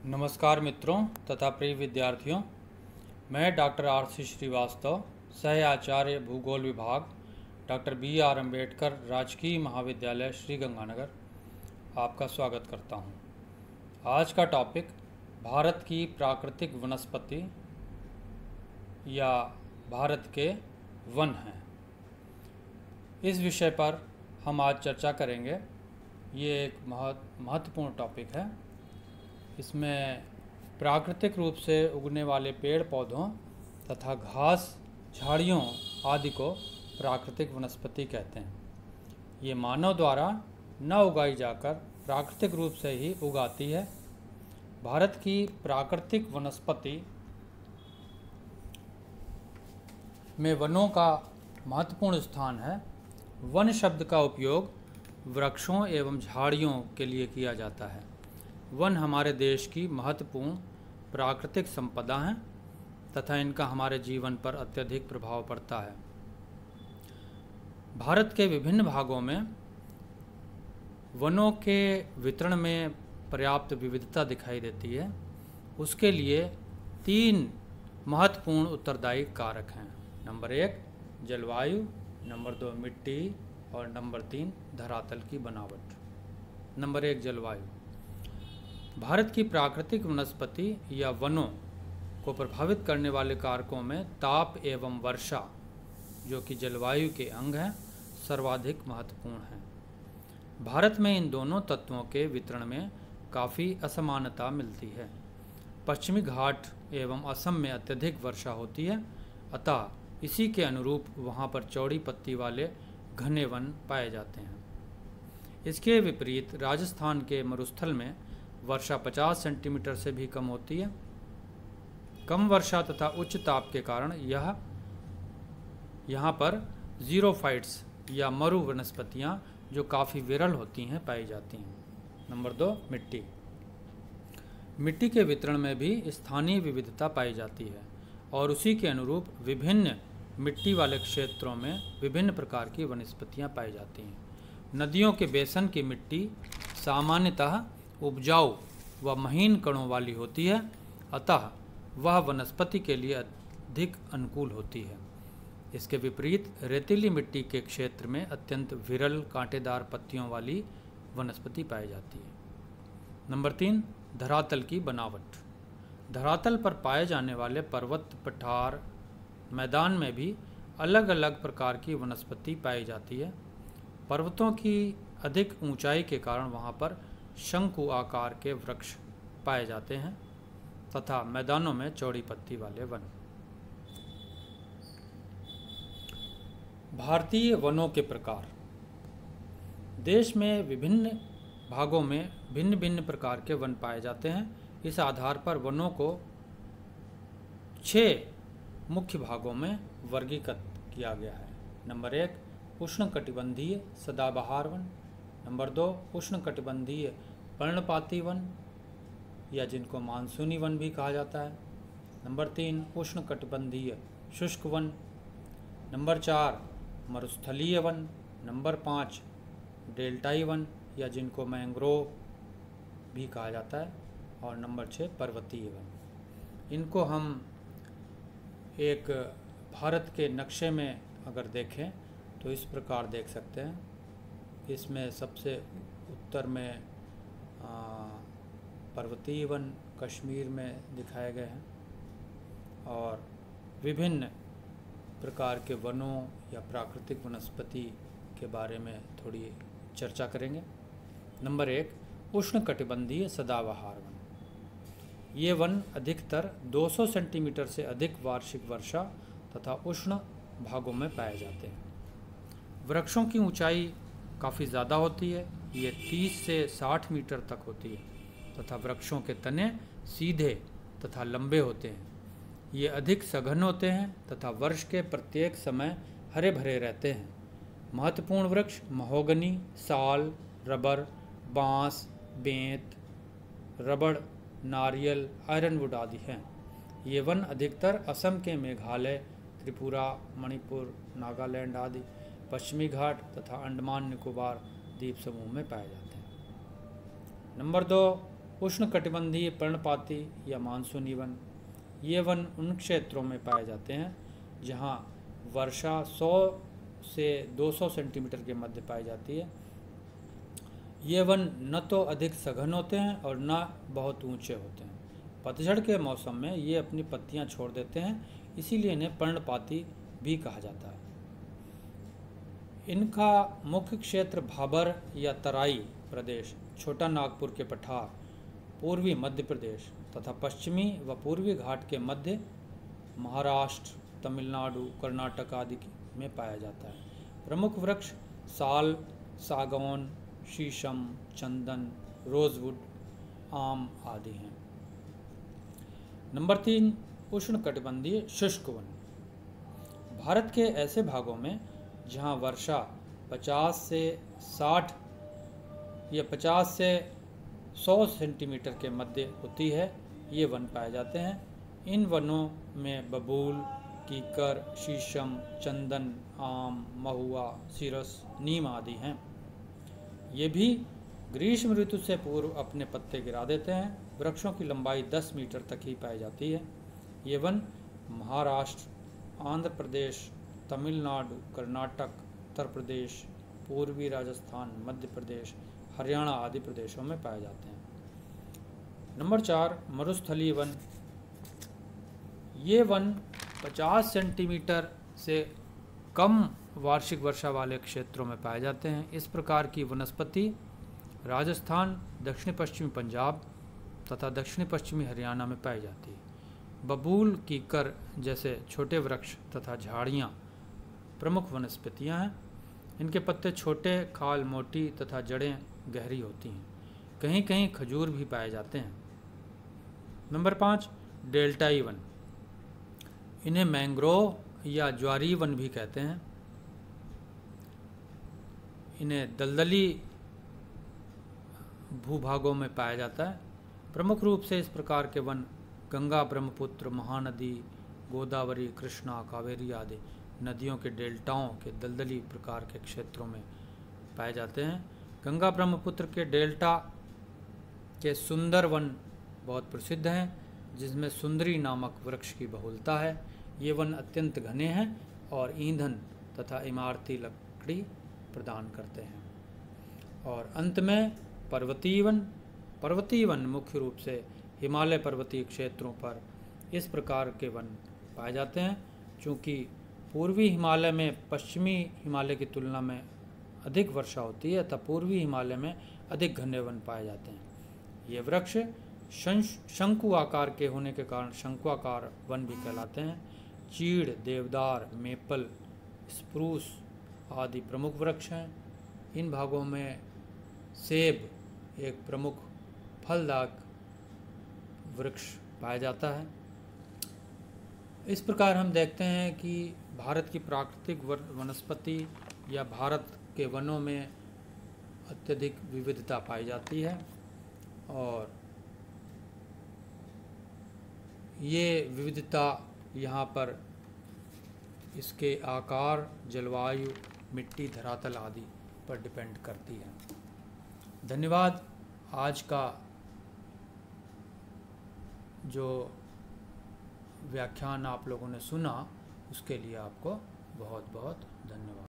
नमस्कार मित्रों तथा प्रिय विद्यार्थियों, मैं डॉक्टर आर.सी. श्रीवास्तव, सह आचार्य भूगोल विभाग, डॉक्टर बी.आर. अम्बेडकर राजकीय महाविद्यालय श्रीगंगानगर, आपका स्वागत करता हूं। आज का टॉपिक भारत की प्राकृतिक वनस्पति या भारत के वन हैं। इस विषय पर हम आज चर्चा करेंगे। ये एक महत्वपूर्ण टॉपिक है। इसमें प्राकृतिक रूप से उगने वाले पेड़ पौधों तथा घास झाड़ियों आदि को प्राकृतिक वनस्पति कहते हैं। ये मानव द्वारा न उगाई जाकर प्राकृतिक रूप से ही उगाती है। भारत की प्राकृतिक वनस्पति में वनों का महत्वपूर्ण स्थान है। वन शब्द का उपयोग वृक्षों एवं झाड़ियों के लिए किया जाता है। वन हमारे देश की महत्वपूर्ण प्राकृतिक संपदा हैं तथा इनका हमारे जीवन पर अत्यधिक प्रभाव पड़ता है। भारत के विभिन्न भागों में वनों के वितरण में पर्याप्त विविधता दिखाई देती है। उसके लिए 3 महत्वपूर्ण उत्तरदायी कारक हैं। नंबर 1 जलवायु, नंबर 2 मिट्टी और नंबर 3 धरातल की बनावट। नंबर 1 जलवायु। भारत की प्राकृतिक वनस्पति या वनों को प्रभावित करने वाले कारकों में ताप एवं वर्षा, जो कि जलवायु के अंग हैं, सर्वाधिक महत्वपूर्ण हैं। भारत में इन दोनों तत्वों के वितरण में काफ़ी असमानता मिलती है। पश्चिमी घाट एवं असम में अत्यधिक वर्षा होती है, अतः इसी के अनुरूप वहाँ पर चौड़ी पत्ती वाले घने वन पाए जाते हैं। इसके विपरीत राजस्थान के मरुस्थल में वर्षा 50 सेंटीमीटर से भी कम होती है। कम वर्षा तथा उच्च ताप के कारण यहाँ पर जीरोफाइट्स या मरु वनस्पतियाँ, जो काफ़ी विरल होती हैं, पाई जाती हैं। नंबर 2 मिट्टी। मिट्टी के वितरण में भी स्थानीय विविधता पाई जाती है और उसी के अनुरूप विभिन्न मिट्टी वाले क्षेत्रों में विभिन्न प्रकार की वनस्पतियाँ पाई जाती हैं। नदियों के बेसन की मिट्टी सामान्यतः उपजाऊ व महीन कणों वाली होती है, अतः वह वनस्पति के लिए अधिक अनुकूल होती है। इसके विपरीत रेतीली मिट्टी के क्षेत्र में अत्यंत विरल कांटेदार पत्तियों वाली वनस्पति पाई जाती है। नंबर 3 धरातल की बनावट। धरातल पर पाए जाने वाले पर्वत, पठार, मैदान में भी अलग अलग प्रकार की वनस्पति पाई जाती है। पर्वतों की अधिक ऊंचाई के कारण वहाँ पर शंकु आकार के वृक्ष पाए जाते हैं तथा मैदानों में चौड़ी पत्ती वाले वन। भारतीय वनों के प्रकार। देश में विभिन्न भागों में भिन्न भिन्न प्रकार के वन पाए जाते हैं। इस आधार पर वनों को 6 मुख्य भागों में वर्गीकृत किया गया है। नंबर 1 उष्णकटिबंधीय सदाबहार वन। नंबर 2 उष्णकटिबंधीय पर्णपाती वन या जिनको मानसूनी वन भी कहा जाता है। नंबर 3 उष्णकटिबंधीय शुष्क वन। नंबर 4 मरुस्थलीय वन। नंबर 5 डेल्टाई वन या जिनको मैंग्रोव भी कहा जाता है। और नंबर 6 पर्वतीय वन। इनको हम एक भारत के नक्शे में अगर देखें तो इस प्रकार देख सकते हैं। इसमें सबसे उत्तर में पर्वतीय वन कश्मीर में दिखाए गए हैं और विभिन्न प्रकार के वनों या प्राकृतिक वनस्पति के बारे में थोड़ी चर्चा करेंगे। नंबर 1 उष्णकटिबंधीय सदाबहार वन। ये वन अधिकतर 200 सेंटीमीटर से अधिक वार्षिक वर्षा तथा उष्ण भागों में पाए जाते हैं। वृक्षों की ऊंचाई काफ़ी ज़्यादा होती है। ये 30 से 60 मीटर तक होती है तथा वृक्षों के तने सीधे तथा लंबे होते हैं। ये अधिक सघन होते हैं तथा वर्ष के प्रत्येक समय हरे भरे रहते हैं। महत्वपूर्ण वृक्ष महोगनी, साल, रबर, बांस, बेंत, रबड़, नारियल, आयरनवुड आदि हैं। ये वन अधिकतर असम के मेघालय, त्रिपुरा, मणिपुर, नागालैंड आदि पश्चिमी घाट तथा अंडमान निकोबार द्वीप समूह में पाए जाते हैं। नंबर 2 उष्णकटिबंधीय पर्णपाती या मानसूनी वन, ये वन उन क्षेत्रों में पाए जाते हैं जहाँ वर्षा 100 से 200 सेंटीमीटर के मध्य पाई जाती है। ये वन न तो अधिक सघन होते हैं और न बहुत ऊंचे होते हैं। पतझड़ के मौसम में ये अपनी पत्तियां छोड़ देते हैं, इसीलिए इन्हें पर्णपाती भी कहा जाता है। इनका मुख्य क्षेत्र भाबर या तराई प्रदेश, छोटा नागपुर के पठार, पूर्वी मध्य प्रदेश तथा पश्चिमी व पूर्वी घाट के मध्य महाराष्ट्र, तमिलनाडु, कर्नाटक आदि में पाया जाता है। प्रमुख वृक्ष साल, सागौन, शीशम, चंदन, रोजवुड, आम आदि हैं। नंबर 3, उष्णकटिबंधीय शुष्क वन। भारत के ऐसे भागों में जहां वर्षा 50 से 60 या 50 से 100 सेंटीमीटर के मध्य होती है, ये वन पाए जाते हैं। इन वनों में बबूल, कीकर, शीशम, चंदन, आम, महुआ, सिरस, नीम आदि हैं। ये भी ग्रीष्म ऋतु से पूर्व अपने पत्ते गिरा देते हैं। वृक्षों की लंबाई 10 मीटर तक ही पाई जाती है। ये वन महाराष्ट्र, आंध्र प्रदेश, तमिलनाडु, कर्नाटक, उत्तर प्रदेश, पूर्वी राजस्थान, मध्य प्रदेश, हरियाणा आदि प्रदेशों में पाए जाते हैं। नंबर 4, मरुस्थलीय वन। ये वन 50 सेंटीमीटर से कम वार्षिक वर्षा वाले क्षेत्रों में पाए जाते हैं। इस प्रकार की वनस्पति राजस्थान, दक्षिण पश्चिमी पंजाब तथा दक्षिण पश्चिमी हरियाणा में पाई जाती है। बबूल, कीकर जैसे छोटे वृक्ष तथा झाड़ियाँ प्रमुख वनस्पतियाँ हैं। इनके पत्ते छोटे, खाल मोटी तथा जड़ें गहरी होती हैं। कहीं कहीं खजूर भी पाए जाते हैं। नंबर 5, डेल्टाई वन। इन्हें मैंग्रोव या ज्वारी वन भी कहते हैं। इन्हें दलदली भूभागों में पाया जाता है। प्रमुख रूप से इस प्रकार के वन गंगा, ब्रह्मपुत्र, महानदी, गोदावरी, कृष्णा, कावेरी आदि नदियों के डेल्टाओं के दलदली प्रकार के क्षेत्रों में पाए जाते हैं। गंगा ब्रह्मपुत्र के डेल्टा के सुंदर वन बहुत प्रसिद्ध हैं, जिसमें सुंदरी नामक वृक्ष की बहुलता है। ये वन अत्यंत घने हैं और ईंधन तथा इमारती लकड़ी प्रदान करते हैं। और अंत में पर्वतीय वन। पर्वतीय वन मुख्य रूप से हिमालय पर्वतीय क्षेत्रों पर इस प्रकार के वन पाए जाते हैं। चूँकि पूर्वी हिमालय में पश्चिमी हिमालय की तुलना में अधिक वर्षा होती है, तब पूर्वी हिमालय में अधिक घने वन पाए जाते हैं। ये वृक्ष शंकु आकार के होने के कारण शंकुआकार वन भी कहलाते हैं। चीड़, देवदार, मेपल, स्प्रूस आदि प्रमुख वृक्ष हैं। इन भागों में सेब एक प्रमुख फलदायक वृक्ष पाया जाता है। इस प्रकार हम देखते हैं कि भारत की प्राकृतिक वनस्पति या भारत के वनों में अत्यधिक विविधता पाई जाती है और ये विविधता यहाँ पर इसके आकार, जलवायु, मिट्टी, धरातल आदि पर डिपेंड करती है। धन्यवाद। आज का जो व्याख्यान आप लोगों ने सुना उसके लिए आपको बहुत बहुत धन्यवाद।